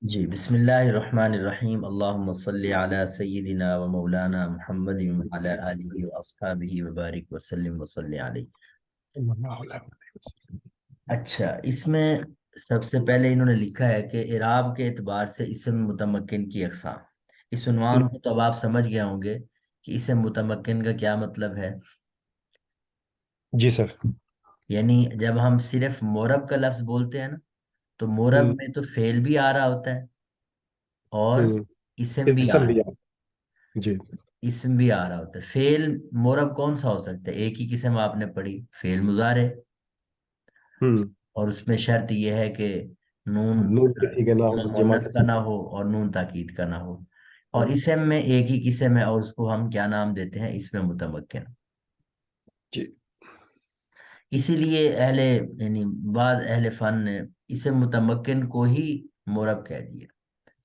جی بسم اللہ الرحمن الرحیم، اللہم صلی علی سیدنا و مولانا محمد وعلی آلہ و اصحابہ وبارک وسلم وصلی علیہ۔ اللہ علیہ وسلم۔ اچھا، اس میں سب سے پہلے انہوں نے لکھا ہے کہ اعراب کے اعتبار سے اسم متمکن کی اقسام۔ اس عنوان کو تو اب آپ سمجھ گئے ہوں گے کہ اسم متمکن کا کیا مطلب ہے۔ جی سر۔ یعنی جب ہم صرف مورب کا لفظ بولتے ہیں نا، تو مورب ہوں میں تو فعل بھی آ رہا ہوتا ہے اور ہوں اسم بھی آ اسم رہا بھی ہے۔ آپ جی اسم بھی آ رہا ہوتا ہے۔ فعل مورب کون سا ہو سکتا ہے؟ ایک ہی قسم آپ نے پڑھی، فعل مضارع، ہوں اور اس میں شرط یہ ہے کہ نون نون کے ٹھیک ہے نہ جمع ہو جمع مؤنث کا نہ ہو اور نون تاکید کا نہ ہو۔ اور ہوں اسم میں ایک ہی قسم ہے، اور اس کو ہم کیا نام دیتے ہیں؟ اسم متمکن۔ جی اسی لیے یعنی بعض اہل فن نے اسم متمکن کو ہی مورب کہہ دیا،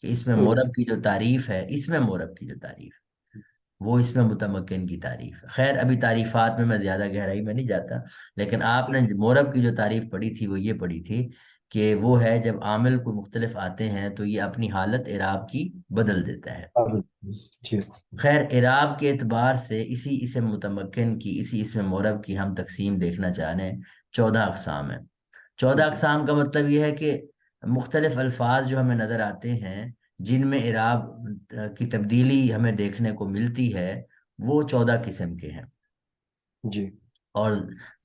کہ اس میں ہوں مورب کی جو تعریف ہے، اس میں مورب کی جو تعریف ہے وہ اس میں متمکن کی تعریف ہے۔ خیر، ابھی تعریفات میں زیادہ گہرائی میں نہیں جاتا، لیکن آپ نے مورب کی جو تعریف پڑھی تھی وہ یہ پڑھی تھی کہ وہ ہے جب عامل کو مختلف آتے ہیں تو یہ اپنی حالت اعراب کی بدل دیتا ہے۔ جی خیر، اعراب کے اعتبار سے اسی اسم متمکن کی، اسی اسم مورب کی ہم تقسیم دیکھنا چاہ رہے ہیں۔ 14 اقسام ہیں۔ 14 اقسام کا مطلب یہ ہے کہ مختلف الفاظ جو ہمیں نظر آتے ہیں، جن میں اعراب کی تبدیلی ہمیں دیکھنے کو ملتی ہے، وہ 14 قسم کے ہیں۔ جی اور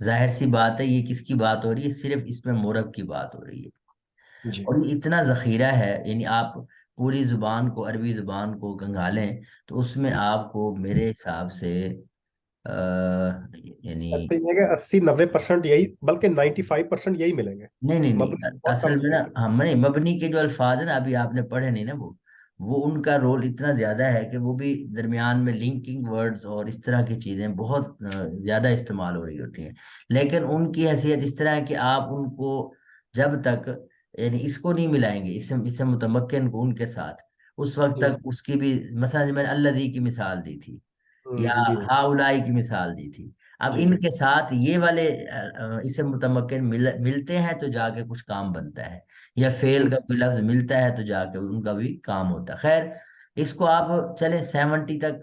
ظاہر سی بات ہے، یہ کس کی بات ہو رہی ہے؟ صرف اس میں مورب کی بات ہو رہی ہے۔ جی اور یہ اتنا ذخیرہ ہے، یعنی آپ پوری زبان کو، عربی زبان کو گنگالیں تو اس میں آپ کو میرے حساب سے آ، یعنی کہتے ہیں کہ 80-90% یہی بلکہ 95% یہی ملیں گے۔ نہیں نہیں مبنی نہیں، بہت اصل کم میں نا ملیں گے۔ ہم نہیں، مبنی کے جو الفاظ ہیں نا، ابھی آپ نے پڑھے نہیں نا، وہ ان کا رول اتنا زیادہ ہے کہ وہ بھی درمیان میں لنکنگ ورڈز اور اس طرح کی چیزیں بہت زیادہ استعمال ہو رہی ہوتی ہیں۔ لیکن ان کی حیثیت اس طرح ہے کہ آپ ان کو جب تک، یعنی اس کو نہیں ملائیں گے، اسم متمکن کو ان کے ساتھ، اس وقت جی تک اس کی بھی، مثلا میں نے الذی کی مثال دی تھی یا جی ہاؤلائی کی مثال دی تھی۔ اب جی ان کے ساتھ یہ والے اسم متمکن ملتے ہیں تو جا کے کچھ کام بنتا ہے، یا فعل کا کوئی لفظ ملتا ہے تو جا کے ان کا بھی کام ہوتا ہے۔ خیر، اس کو آپ چلے 70 تک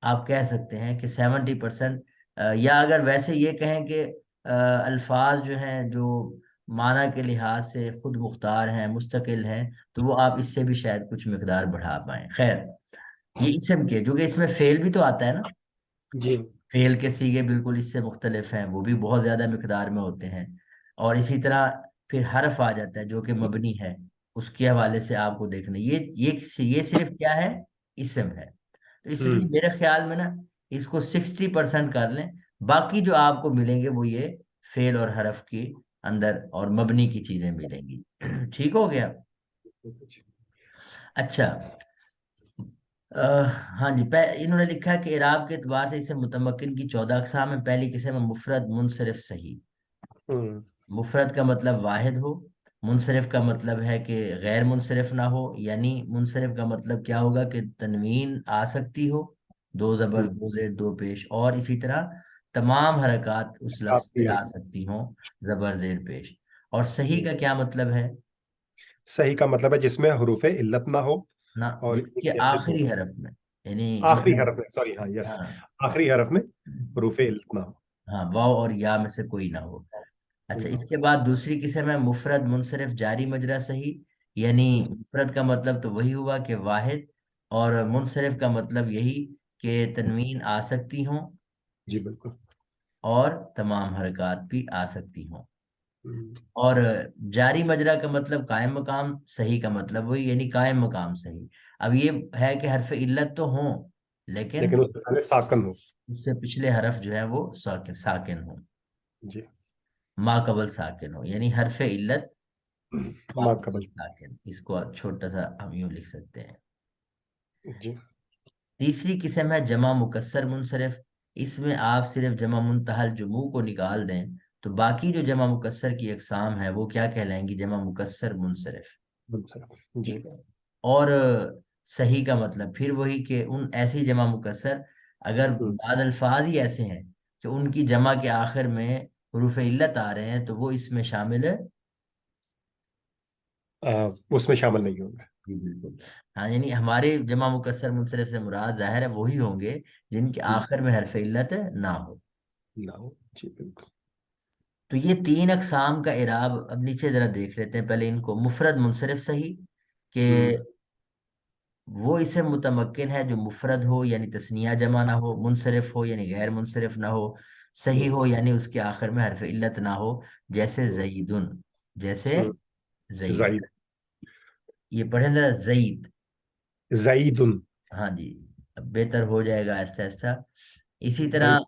آپ کہہ سکتے ہیں کہ 70%، یا اگر ویسے یہ کہیں کہ الفاظ جو ہیں جو معنی کے لحاظ سے خود مختار ہیں، مستقل ہیں، تو وہ آپ اس سے بھی شاید کچھ مقدار بڑھا پائیں۔ خیر، یہ اسم کے، جو کہ اس میں فعل بھی تو آتا ہے نا، جی فعل کے سیغے بالکل اس سے مختلف ہیں، وہ بھی بہت زیادہ مقدار میں ہوتے ہیں۔ اور اسی طرح پھر حرف آ جاتا ہے جو کہ مبنی ہے، اس کے حوالے سے آپ کو دیکھنا، یہ صرف کیا ہے؟ اسم ہے۔ تو اس لیے ہوں میرے خیال میں نا، اس کو 60% کر لیں، باقی جو آپ کو ملیں گے وہ یہ فعل اور حرف کے اندر اور مبنی کی چیزیں ملیں گی۔ ٹھیک ہو گیا؟ اچھا، ہاں جی، انہوں نے لکھا ہے کہ اعراب کے اعتبار سے اسے متمکن کی 14 اقسام میں پہلی قسم ہے مفرد منصرف صحیح۔ ہوں مفرد کا مطلب واحد ہو، منصرف کا مطلب ہے کہ غیر منصرف نہ ہو، یعنی منصرف کا مطلب کیا ہوگا کہ تنوین آ سکتی ہو، دو زبر، ہوں دو زیر، دو پیش، اور اسی طرح تمام حرکات اس لفظ آپ پہ بھی آ سکتی ہوں، زبر زیر پیش۔ اور صحیح کا کیا مطلب ہے؟ صحیح کا مطلب ہے جس میں حروف علت نہ ہو نہ، اور جس ایک کے جیسے ہو۔ آخری حرف میں، یعنی آخری مثلا، حرف میں، سوری، ہاں یس، ہاں آخری حرف میں حروف علت نہ ہو۔ ہاں، واو اور یا میں سے کوئی نہ ہو۔ کوئی اچھا، نہ اس ہو۔ کے بعد دوسری قسم ہے مفرد منصرف جاری مجرا صحیح، یعنی مفرد کا مطلب تو وہی ہوا کہ واحد، اور منصرف کا مطلب یہی کہ تنوین آ سکتی ہوں جی بالکل۔ اور تمام حرکات بھی آ سکتی ہوں۔ ہوں، اور جاری مجرا کا مطلب قائم مقام، صحیح کا مطلب وہی، یعنی قائم مقام صحیح۔ اب یہ ہے کہ حرف علت تو ہوں، لیکن لیکن اس سے پہلے ساکن ہو۔ اس سے پچھلے حرف جو ہے وہ ساکن ہوں، جی ما قبل ساکن ہو، یعنی حرف علت ما ماں قبل قبل۔ ساکن، اس کو چھوٹا سا ہم یوں لکھ سکتے ہیں۔ جی تیسری قسم ہے جمع مکسر منصرف، اس میں آپ صرف جمع منتہل جموع کو نکال دیں تو باقی جو جمع مکسر کی اقسام ہے وہ کیا کہلائیں گی؟ جمع مکسر منصرف۔ جی ٹھیک ہے؟ اور صحیح کا مطلب پھر وہی کہ ان ایسی جمع مکسر، اگر ہوں، بعض الفاظ ہی ایسے ہیں کہ ان کی جمع کے آخر میں حروف علت آ رہے ہیں تو وہ اس میں شامل ہے۔ اس میں شامل نہیں ہوگا. جی بالکل. ہاں یعنی ہمارے جمع مکسر منصرف سے مراد ظاہر ہے وہی ہوں گے جن کے آخر میں حرف علت نہ ہو. نہ ہو. جی بالکل. تو یہ تین اقسام کا اعراب اب نیچے ذرا دیکھ لیتے ہیں. پہلے ان کو مفرد منصرف صحیح کہ ہوں. وہ اسم متمکن ہے جو مفرد ہو یعنی تثنیہ جمع نہ ہو، منصرف ہو یعنی غیر منصرف نہ ہو، صحیح ہوں. ہو یعنی اس کے آخر میں حرف علت نہ ہو. جیسے ہوں. زیدن، جیسے ہوں. زید. زائد. یہ پڑھیں ذرا زید. زائدن. ہاں جی، اب بہتر ہو جائے گا آہستہ آہستہ. اسی طرح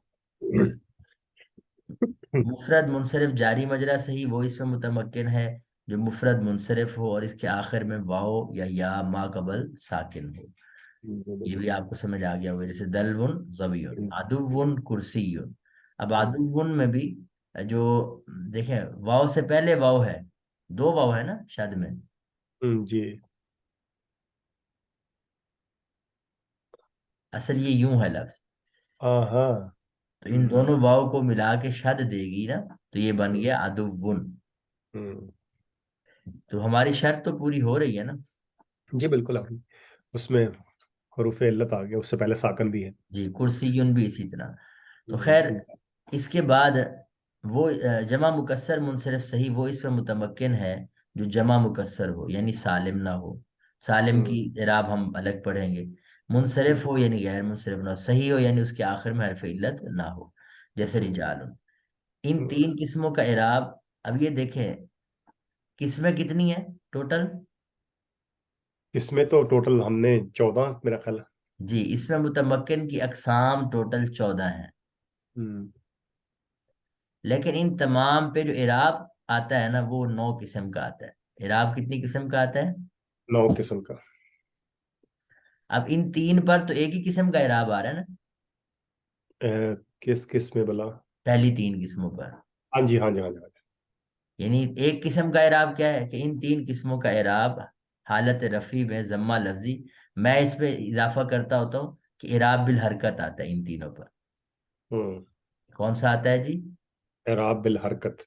زائد. مفرد منصرف جاری مجرا صحیح وہ اس میں متمکن ہے جو مفرد منصرف ہو اور اس کے آخر میں واو یا ما قبل ساکن ہو. یہ بھی آپ کو سمجھ آ گیا ہوگا. جیسے دلون زبیون، عدوون کرسیون. اب عدوون میں بھی جو دیکھیں واو سے پہلے واو ہے، دو واو ہے نا شد میں. جی. اصل یہ یوں ہے لفظ. ہاں ہاں. تو ان دونوں واو کو ملا کے شد دے گی نا، تو یہ بن گیا عدوون. تو ہماری شرط تو پوری ہو رہی ہے نا. جی بالکل. آپ اس میں حروف علت آ گیا، اس سے پہلے ساکن بھی ہے. جی کرسیون بھی اسی طرح. تو خیر اس کے بعد وہ جمع مکسر منصرف صحیح وہ اس میں متمکن ہے جو جمع مکسر ہو یعنی سالم نہ ہو. سالم کی اعراب ہم الگ پڑھیں گے. منصرف ہو یعنی غیر منصرف نہ ہو، صحیح ہو یعنی اس کے آخر میں حرف علت نہ ہو. جیسے رجال. ان تین قسموں کا اعراب اب یہ دیکھیں قسمیں کتنی ہیں ٹوٹل. اس میں تو ٹوٹل ہم نے 14 میرا خیال ہے. جی اس میں متمکن کی اقسام ٹوٹل 14 ہیں. لیکن ان تمام پہ جو اعراب آتا ہے نا وہ 9 قسم کا آتا ہے. اعراب کتنی قسم کا آتا ہے؟ 9 قسم کا. اب ان تین پر تو ایک ہی قسم کا اعراب آ رہا ہے نا، کس کس میں بلا؟ پہلی تین قسموں پر. ہاں جی ہاں جی ہاں جی. یعنی ایک قسم کا اعراب کیا ہے کہ ان تین قسموں کا اعراب حالت رفع میں ضمہ لفظی. میں اس پہ اضافہ کرتا ہوتا ہوں کہ اعراب بالحرکت آتا ہے ان تینوں پر. کون سا آتا ہے جی؟ اعراب بالحرکت.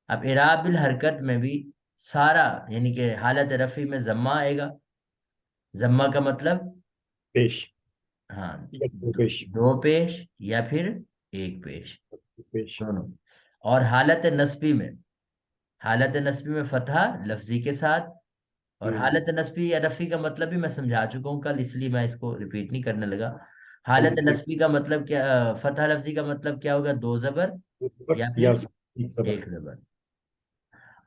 اب اعراب بالحرکت میں بھی سارا یعنی کہ حالت رفع میں ضمہ آئے گا. ضمہ کا مطلب پیش. ہاں یا دو پیش. دو پیش یا پھر ایک پیش، پیش. دونوں. اور حالت نصبی میں، حالت نصبی میں فتحہ لفظی کے ساتھ. اور حالت نصبی یا رفعی کا مطلب بھی میں سمجھا چکا ہوں کل، اس لیے میں اس کو ریپیٹ نہیں کرنے لگا. حالت نصبی کا مطلب کیا، فتحہ لفظی کا مطلب کیا ہوگا؟ دو زبر یا یا پھر ایک زبر. ایک زبر.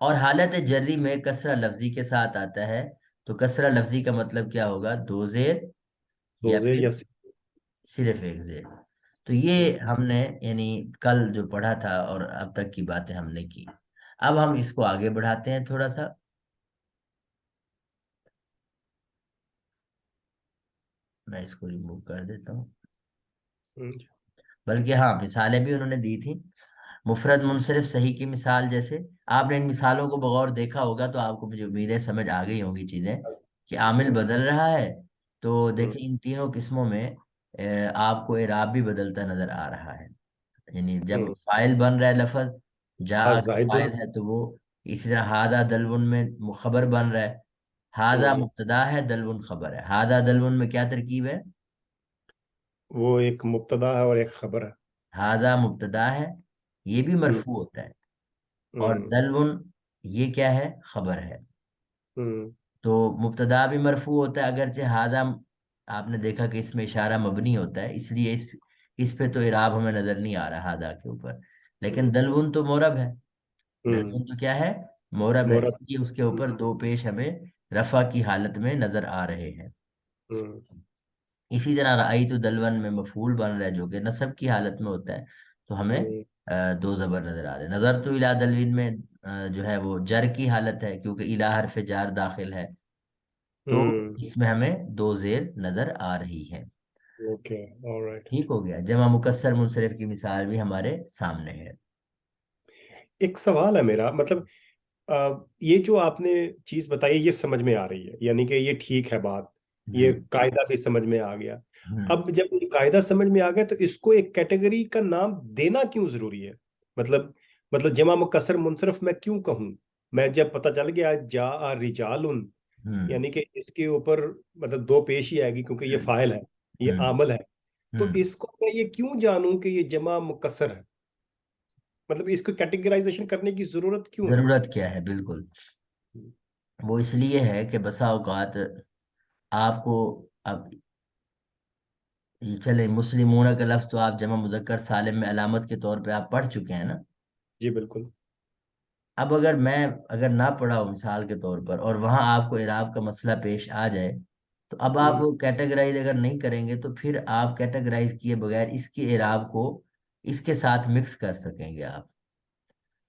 اور حالت جری میں کسرہ لفظی کے ساتھ آتا ہے، تو کسرہ لفظی کا مطلب کیا ہوگا؟ دو زیر دو یا زیر پھر یا صرف ایک زیر. تو یہ ہم نے یعنی کل جو پڑھا تھا اور اب تک کی باتیں ہم نے کی. اب ہم اس کو آگے بڑھاتے ہیں تھوڑا سا. میں اس کو ریموو کر دیتا ہوں. بلکہ ہاں مثالیں بھی انہوں نے دی تھیں. مفرد منصرف صحیح کی مثال جیسے آپ نے ان مثالوں کو بغور دیکھا ہوگا تو آپ کو مجھے امید ہے سمجھ آ گئی ہوں گی چیزیں کہ عامل بدل رہا ہے. تو دیکھیں ان تینوں قسموں میں آپ کو اعراب بھی بدلتا نظر آ رہا ہے. یعنی جب فائل بن رہا ہے لفظ جا کا زائد. فائل ہے تو وہ اسی طرح ہادہ دلون میں خبر بن رہا ہے. ہادہ مبتدا ہے، دلون خبر ہے. ہادہ دلون میں کیا ترکیب ہے؟ وہ ایک مبتدا ہے اور ایک خبر ہے. ہادہ مبتدا ہے، یہ بھی مرفوع ہوتا ہے. اور دلون یہ کیا ہے؟ خبر ہے. تو مبتدا بھی مرفوع ہوتا ہے اگرچہ ہادہ آپ نے دیکھا کہ اس میں اشارہ مبنی ہوتا ہے، اس لیے اس پہ تو اعراب ہمیں نظر نہیں آ رہا ہادہ کے اوپر. لیکن دلون تو مورب ہے. دلون تو کیا ہے؟ مورب ہے، اس لیے اس کے اوپر دو پیش ہمیں رفع کی حالت میں نظر آ رہے ہیں. اسی طرح رأیت دلون میں مفعول بن رہا ہے جو کہ نصب کی حالت میں ہوتا ہے، تو ہمیں دو زبر نظر آ رہے ہیں. نظر تو الا دلوین میں جو ہے وہ جر کی حالت ہے کیونکہ الا حرف جار داخل ہے، تو اس میں ہمیں دو زیر نظر آ رہی ہے. Okay all right. ٹھیک ہو گیا. جمع مکسر منصرف کی مثال بھی ہمارے سامنے ہے. ایک سوال ہے میرا، مطلب یہ جو آپ نے چیز بتائی یہ سمجھ میں آ رہی ہے، یعنی کہ یہ ٹھیک ہے بات، یہ قاعدہ بھی سمجھ میں آ گیا. اب جب یہ قاعدہ سمجھ میں آ گیا تو اس کو ایک کیٹیگری کا نام دینا کیوں ضروری ہے؟ مطلب جمع مکسر منصرف میں کیوں کہوں؟ میں جب پتہ چل گیا جا رجال، ہوں یعنی کہ اس کے اوپر مطلب دو پیش ہی آئے گی کیونکہ یہ فاعل ہے، یہ ہوں عامل ہے، تو ہوں اس کو میں یہ کیوں جانوں کہ یہ جمع مکسر ہے؟ مطلب اس کو کیٹیگرائزیشن کرنے کی ضرورت کیوں ہے؟ ضرورت کیا ہے؟ بالکل، وہ اس لیے ہے کہ بسا اوقات آپ کو، اب یہ چلے مسلمون کا لفظ تو آپ جمع مذکر سالم میں علامت کے طور پہ آپ پڑھ چکے ہیں نا. جی بالکل. اب اگر نہ پڑھا ہو مثال کے طور پر، اور وہاں آپ کو اعراب کا مسئلہ پیش آ جائے، تو اب آپ ہوں کیٹیگرائز اگر نہیں کریں گے تو پھر آپ کیٹیگرائز کیے بغیر اس کے اعراب کو اس کے ساتھ مکس کر سکیں گے آپ.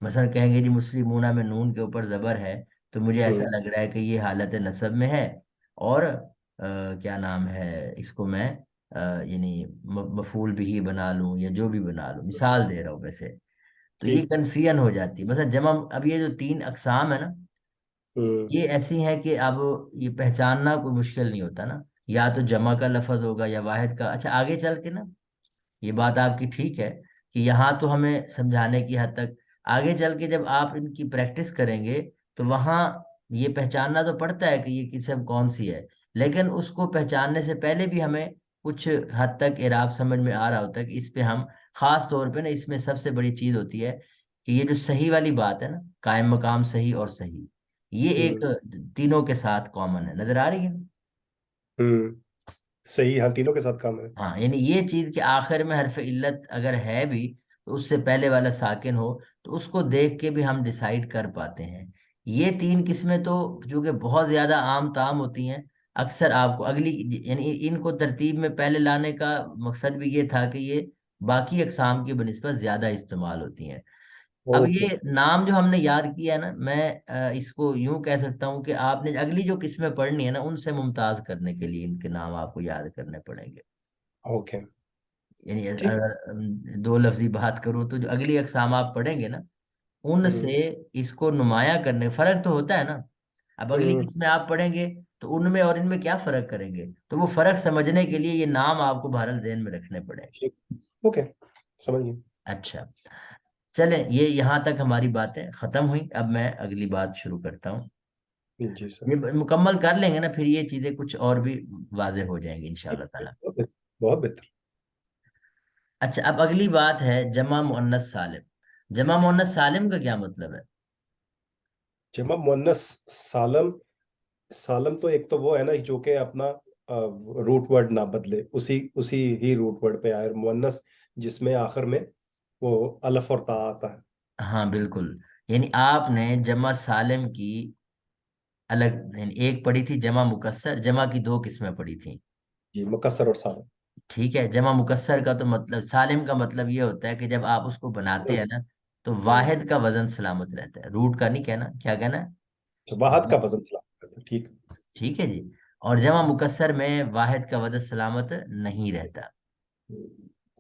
مثلا کہیں گے جی مسلمونہ میں نون کے اوپر زبر ہے، تو مجھے ایسا ہوں لگ رہا ہے کہ یہ حالت نصب میں ہے، اور کیا نام ہے اس کو میں یعنی مفعول بھی بنا لوں یا جو بھی بنا لوں، مثال دے رہا ہوں ویسے. تو یہ ٹھیک. کنفیوژن ہو جاتی ہے. مثلا جمع، اب یہ جو 3 اقسام ہے نا، ہوں یہ ایسی ہیں کہ اب یہ پہچاننا کوئی مشکل نہیں ہوتا نا. یا تو جمع کا لفظ ہوگا یا واحد کا. اچھا آگے چل کے نا، یہ بات آپ کی ٹھیک ہے کہ یہاں تو ہمیں سمجھانے کی حد تک، آگے چل کے جب آپ ان کی پریکٹس کریں گے تو وہاں یہ پہچاننا تو پڑتا ہے کہ یہ قسم کون سی ہے، لیکن اس کو پہچاننے سے پہلے بھی ہمیں کچھ حد تک اعراب سمجھ میں آ رہا ہوتا ہے کہ اس پہ ہم خاص طور پہ نا، اس میں سب سے بڑی چیز ہوتی ہے کہ یہ جو صحیح والی بات ہے نا، قائم مقام صحیح اور صحیح، یہ ایک ہوں تینوں کے ساتھ کامن ہے. نظر آ رہی ہے؟ ہوں صحیح، ہاں تینوں کے ساتھ کام ہے. ہاں، یعنی یہ چیز کہ آخر میں حرف علت اگر ہے بھی تو اس سے پہلے والا ساکن ہو، تو اس کو دیکھ کے بھی ہم ڈیسائیڈ کر پاتے ہیں. یہ 3 قسمیں تو جو کہ بہت زیادہ عام تام ہوتی ہیں، اکثر آپ کو اگلی، یعنی ان کو ترتیب میں پہلے لانے کا مقصد بھی یہ تھا کہ یہ باقی اقسام کی بنسبت زیادہ استعمال ہوتی ہیں. اب اوکے. یہ نام جو ہم نے یاد کیا ہے نا، میں اس کو یوں کہہ سکتا ہوں کہ آپ نے اگلی جو قسمیں پڑھنی ہے نا، ان سے ممتاز کرنے کے لیے ان کے نام آپ کو یاد کرنے پڑیں گے. اوکے. یعنی ٹھیک. اگر دو لفظی بات کروں تو جو اگلی اقسام آپ پڑھیں گے نا، ان ہوں سے اس کو نمایاں کرنے فرق تو ہوتا ہے نا. اب اگلی ہوں قسمیں آپ پڑھیں گے تو ان میں اور ان میں کیا فرق کریں گے، تو وہ فرق سمجھنے کے لیے یہ نام آپ کو بہرحال ذہن میں رکھنے پڑے. ٹھیک. اوکے. سمجھ گئی. اچھا، چلیں یہ یہاں تک ہماری باتیں ختم ہوئی. اب میں اگلی بات شروع کرتا ہوں. جی سر. یہ مکمل کر لیں گے نا، پھر یہ چیزیں کچھ اور بھی واضح ہو جائیں گی انشاءاللہ تعالی. بہت بہتر. بہت بہتر. اچھا، اب اگلی بات ہے جمع مؤنث سالم. جمع مؤنث سالم کا کیا مطلب ہے؟ جمع مؤنث سالم. سالم تو ایک تو وہ ہے نا جو کہ اپنا روٹ ورڈ نہ بدلے، اسی ہی روٹ ورڈ پہ آئے. مؤنث جس میں آخر میں وہ الف اور تا آتا ہے. ہاں بالکل، یعنی آپ نے جمع سالم کی الگ، یعنی ایک پڑھی تھی جمع مکسر. جمع کی 2 قسمیں پڑھی تھیں. جی مکسر اور سالم. ٹھیک ہے، جمع مکسر کا تو مطلب، سالم کا مطلب یہ ہوتا ہے کہ جب آپ اس کو بناتے ہیں نا تو ہوں. واحد کا وزن سلامت رہتا ہے، روٹ کا نہیں کہنا. کیا کہنا واحد ہے؟ کا وزن سلام کرتا ہے. ٹھیک. ٹھیک ہے جی. اور جمع مکسر میں واحد کا وزن سلامت نہیں رہتا.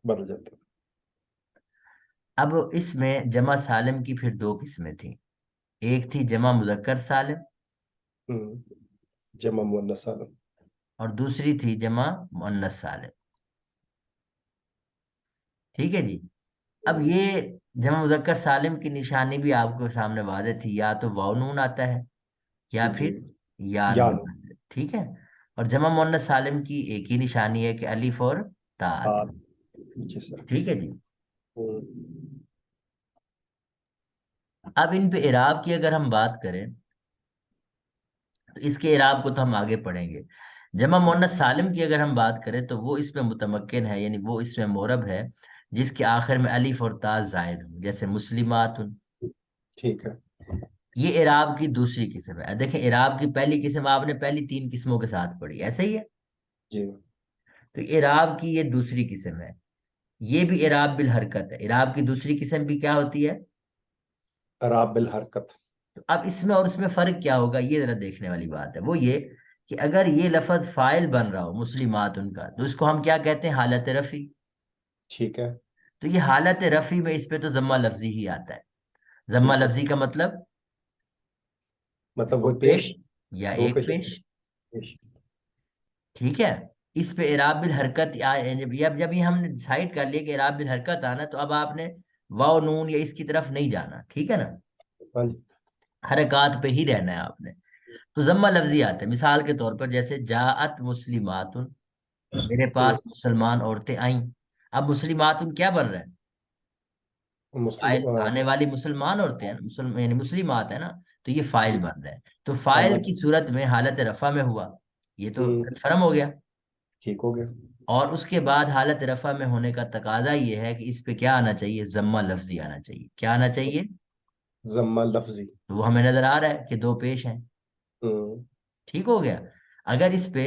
بدل جاتا ہے. اب اس میں جمع سالم کی پھر 2 قسمیں تھیں. ایک تھی جمع مذکر سالم، ہوں. جمع مؤنث سالم. اور دوسری تھی جمع مؤنث سالم. ٹھیک ہے جی. اب ہوں. یہ جمع مذکر سالم کی نشانی بھی آپ کے سامنے واضح تھی، یا تو واو نون آتا ہے یا جی. پھر یا یا نون آتا ہے. ٹھیک ہے. اور جمع مؤنث سالم کی ایک ہی نشانی ہے کہ الف اور تا آتی ہاں. ہے. جی سر. ٹھیک ہے جی. ہوں. اب ان پہ اعراب کی اگر ہم بات کریں تو اس کے اعراب کو تو ہم آگے پڑھیں گے. جمع مؤنث سالم کی اگر ہم بات کریں تو وہ اس میں متمکن ہے، یعنی وہ اس میں مورب ہے جس کے آخر میں الف اور تا زائد ہوں، جیسے مسلمات. ٹھیک ہے. یہ اعراب کی دوسری قسم ہے. دیکھیں اعراب کی پہلی قسم آپ نے پہلی 3 قسموں کے ساتھ پڑھی، ایسا ہی ہے. جی. تو اعراب کی یہ دوسری قسم ہے. یہ بھی اعراب بالحرکت ہے. اعراب کی دوسری قسم بھی کیا ہوتی ہے؟ اعراب بالحرکت. تو اب اس میں اور اس میں فرق کیا ہوگا، یہ ذرا دیکھنے والی بات ہے. وہ یہ کہ اگر یہ لفظ فاعل بن رہا ہو مسلمات ان کا، تو اس کو ہم کیا کہتے ہیں؟ حالت رفعی. ٹھیک ہے. تو یہ حالت رفعی میں اس پہ تو ضمہ لفظی ہی آتا ہے. ضمہ ٹھیک ہے. لفظی کا مطلب مطلب دو وہ پیش پیش. یا دو ایک پیش. پیش. پیش. ٹھیک ہے. اس پہ اعراب بالحرکت جب یہ ہم نے ڈیسائیڈ کر لیا کہ اعراب بالحرکت آنا، تو اب آپ نے واو نون یا اس کی طرف نہیں جانا. ٹھیک ہے نا. ہاں جی. حرکات پہ ہی رہنا ہے آپ نے. تو ضمہ لفظی آتے ہیں، مثال کے طور پر جیسے جاءت مسلمات، میرے ہوں، پاس مسلمان عورتیں آئیں. اب مسلمات کیا بن رہا ہے؟ مسلم فائل، آنے والی مسلمان عورتیں ہیں، مسلم یعنی مسلمات ہے نا، تو یہ فائل جی، بن رہا ہے. تو فائل احمد، کی صورت میں حالت رفع میں ہوا، یہ تو ہوں، کنفرم ہو گیا. ٹھیک ہو گیا. اور اس کے بعد حالت رفع میں ہونے کا تقاضا یہ ہے کہ اس پہ کیا آنا چاہیے؟ ضمہ لفظی آنا چاہیے. کیا آنا چاہیے؟ ضمہ لفظی. تو وہ ہمیں نظر آ رہا ہے کہ دو پیش ہیں. ہوں، ٹھیک ہو گیا. اگر اس پہ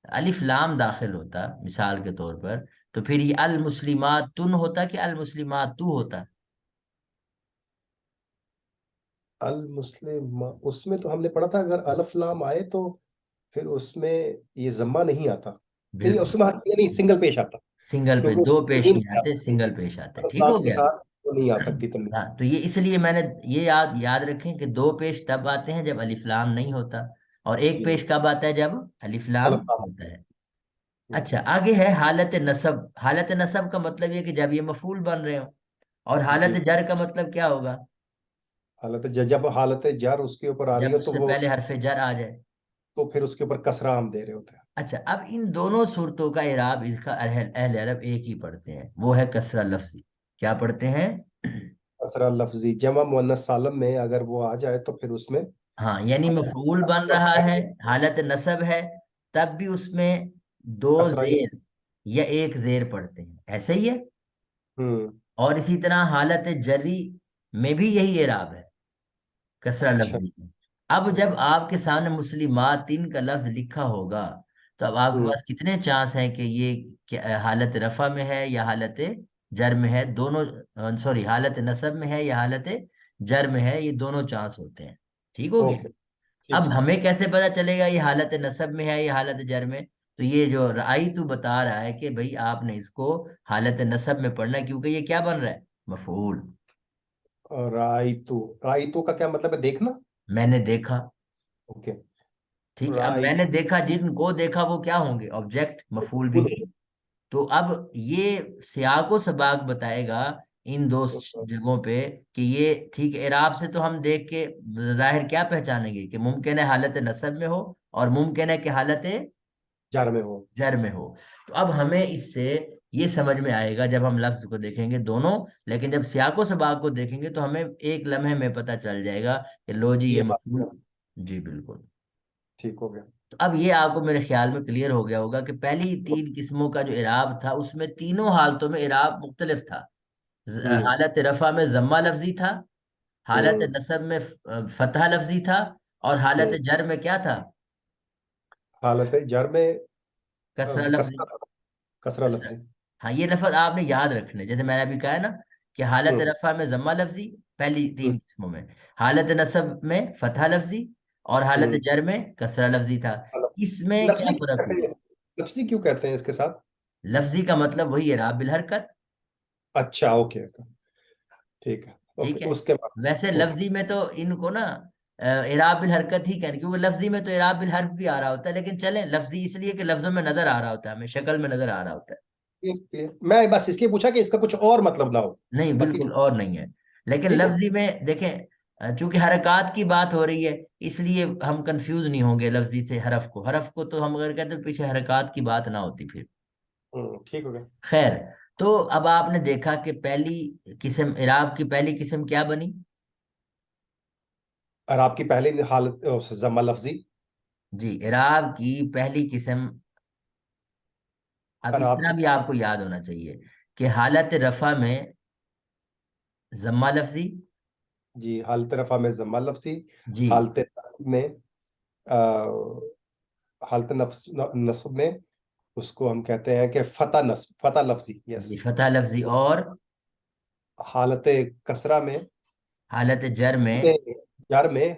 الف لام داخل ہوتا مثال کے طور پر، تو پھر یہ المسلمات تن ہوتا کہ المسلمات تو ہوتا؟ المسلم، اس میں تو ہم نے پڑھا تھا اگر الف لام آئے تو پھر اس میں یہ ضمہ نہیں آتا. نہیں، اس بالکل. میں نہیں، سنگل پیش آتا. سنگل پہ کیونکہ دو پیش تین نہیں آتے، سنگل پیش آتے. الف ٹھیک لام ہو کے گیا. ساتھ وہ نہیں آ سکتی تنوین. ہاں، تو یہ اس لیے میں نے یہ یاد یاد رکھیں کہ دو پیش تب آتے ہیں جب الف لام نہیں ہوتا، اور ایک جی، پیش کب آتا ہے؟ جب الف لام الف لام. ہوتا ہے. ہوں، اچھا، آگے ہے حالت نصب. حالت نصب کا مطلب یہ کہ جب یہ مفعول بن رہے ہو. اور جی، حالت جر کا مطلب کیا ہوگا؟ جب حالت جر اس کے اوپر آ رہی جب ہو اس تو سے وہ، پہلے حرف جر آ جائے. تو پھر اس کے اوپر کسرہ ہم دے رہے ہوتے ہیں. اچھا، اب ان دونوں صورتوں کا اعراب اس کا اہل عرب ایک ہی پڑھتے ہیں، وہ ہے کسرہ لفظی. کیا پڑھتے ہیں؟ کسرہ لفظی جمع مؤنث سالم میں اگر وہ آ جائے تو پھر اس میں ہاں، یعنی مفعول بن رہا ہے، حالت نصب ہے، تب بھی اس میں دو کسرہ. زیر یا ایک زیر پڑھتے ہیں، ایسے ہی ہے. ہوں، اور اسی طرح حالت جری میں بھی یہی اعراب ہے، کسرہ اچھا. لفظی میں. اب جب آپ کے سامنے مسلمات تین کا لفظ لکھا ہوگا، تو اب آپ کے ہوں، پاس کتنے چانس ہیں کہ یہ حالت رفع میں ہے یا حالت جر میں ہے؟ دونوں. سوری، حالت نصب میں ہے یا حالت جر میں ہے؟ یہ دونوں چانس ہوتے ہیں. ٹھیک ہو گیا. اوکے، ٹھیک اب ہے. ہمیں کیسے پتا چلے گا یہ حالت نصب میں ہے یا حالت جر میں؟ تو یہ جو رائی تو بتا رہا ہے کہ بھئی آپ نے اس کو حالت نصب میں پڑھنا ہے، کیونکہ یہ کیا بن رہا ہے؟ مفعول. اور رائتو کا کیا مطلب ہے؟ دیکھنا. میں نے دیکھا. اوکے. ٹھیک ہے، اب میں رائت نے دیکھا، جن کو دیکھا وہ کیا ہوں گے؟ آبجیکٹ، مفعول بھی. تو اب یہ سیاق و سباق بتائے گا ان دو جگہوں پہ کہ یہ ٹھیک ہے. اعراب سے تو ہم دیکھ کے ظاہر کیا پہچانیں گے؟ کہ ممکن ہے حالت نصب میں ہو، اور ممکن ہے کہ حالت جار میں ہو. جر میں ہو. تو اب ہمیں اس سے یہ سمجھ میں آئے گا جب ہم لفظ کو دیکھیں گے دونوں. لیکن جب سیاق و سباق کو دیکھیں گے تو ہمیں ایک لمحے میں پتہ چل جائے گا کہ لو جی یہ یہ بات مفعول. ہے. جی بالکل. ٹھیک ہو گیا. تو اب یہ آپ کو میرے خیال میں کلیئر ہو گیا ہوگا کہ پہلی تین قسموں کا جو اعراب تھا اس میں تینوں حالتوں میں اعراب مختلف تھا. ہوں، حالت رفع میں ضمہ لفظی تھا، حالت ہوں، نصب میں فتح لفظی تھا، اور حالت ہوں. جر میں کیا تھا؟ حالت جر میں کسرہ لفظی. کسرہ لفظی. ہاں، یہ لفظ آپ نے یاد رکھنے، جیسے میں نے ابھی کہا ہے نا کہ حالت ہوں، رفع میں ضمہ لفظی پہلی ہوں، تین قسموں میں، حالت نصب میں فتح لفظی، اور حالت ہوں. جر میں کسرہ لفظی تھا. اس میں کیا لفظی کیوں فرق کہتے ہوا؟ ہیں لفظی کیوں کہتے ہیں اس کے ساتھ؟ لفظی کا مطلب وہی اعراب بالحرکت. اچھا، اوکے، ٹھیک ہے. اوکے، ٹھیک ہے. اس کے بعد. ویسے اوکے. لفظی میں تو ان کو نا اعراب بالحرکت ہی کہنے، کیونکہ لفظی میں تو اعراب بالحرف بھی آ رہا ہوتا ہے، لیکن چلیں لفظی اس لیے کہ لفظوں میں نظر آ رہا ہوتا ہے، ہمیں شکل میں نظر آ رہا ہوتا ہے. میں بس اس لیے پوچھا کہ اس کا کچھ اور مطلب نہ ہو. نہیں، باقی بالکل اور نہیں ہے. لیکن ٹھیک ہے. لفظی میں دیکھیں، چونکہ حرکات کی بات ہو رہی ہے، اس لیے ہم کنفیوز نہیں ہوں گے لفظی سے حرف کو تو ہم اگر کہتے ہیں پیچھے حرکات کی بات نہ ہوتی پھر. ٹھیک ہو گیا. خیر. تو اب آپ نے دیکھا کہ پہلی قسم، اعراب کی پہلی قسم کیا بنی؟ اور آپ کی پہلی حالت ضمہ لفظی. جی، اعراب کی پہلی قسم. اب اور اس آپ طرح کی، بھی آپ کو یاد ہونا چاہیے کہ حالت رفع میں ضمہ لفظی. جی، حالت رفع میں ضمہ لفظی. جی. حالت نصب میں آ، حالت نصب میں اس کو ہم کہتے ہیں کہ فتح لفظی. یس. جی، فتح لفظی. اور حالت کسرہ میں، حالت جر میں جر میں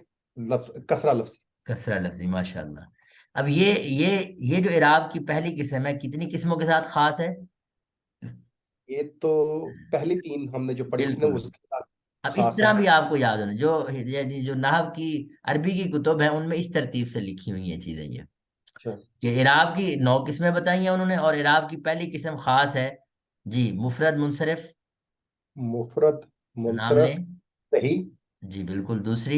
کسرہ لفظی. کسرہ لفظی. ماشاء اللہ. اب یہ جو اعراب کی پہلی قسم ہے کتنی قسموں کے ساتھ خاص ہے؟ یہ تو پہلی تین ہم نے جو پڑھی تھی نا بالکل. اس کے ساتھ اب اس خاص ہے. طرح بھی آپ کو یاد ہونا، جو نحو کی عربی کی کتب ہیں ان میں اس ترتیب سے لکھی ہوئی ہیں چیزیں یہ، اچھا. کہ اعراب کی 9 قسمیں بتائی ہیں انہوں نے، اور اعراب کی پہلی قسم خاص ہے. جی، مفرد منصرف مفرد نام منصرف لیں. صحیح. جی بالکل. دوسری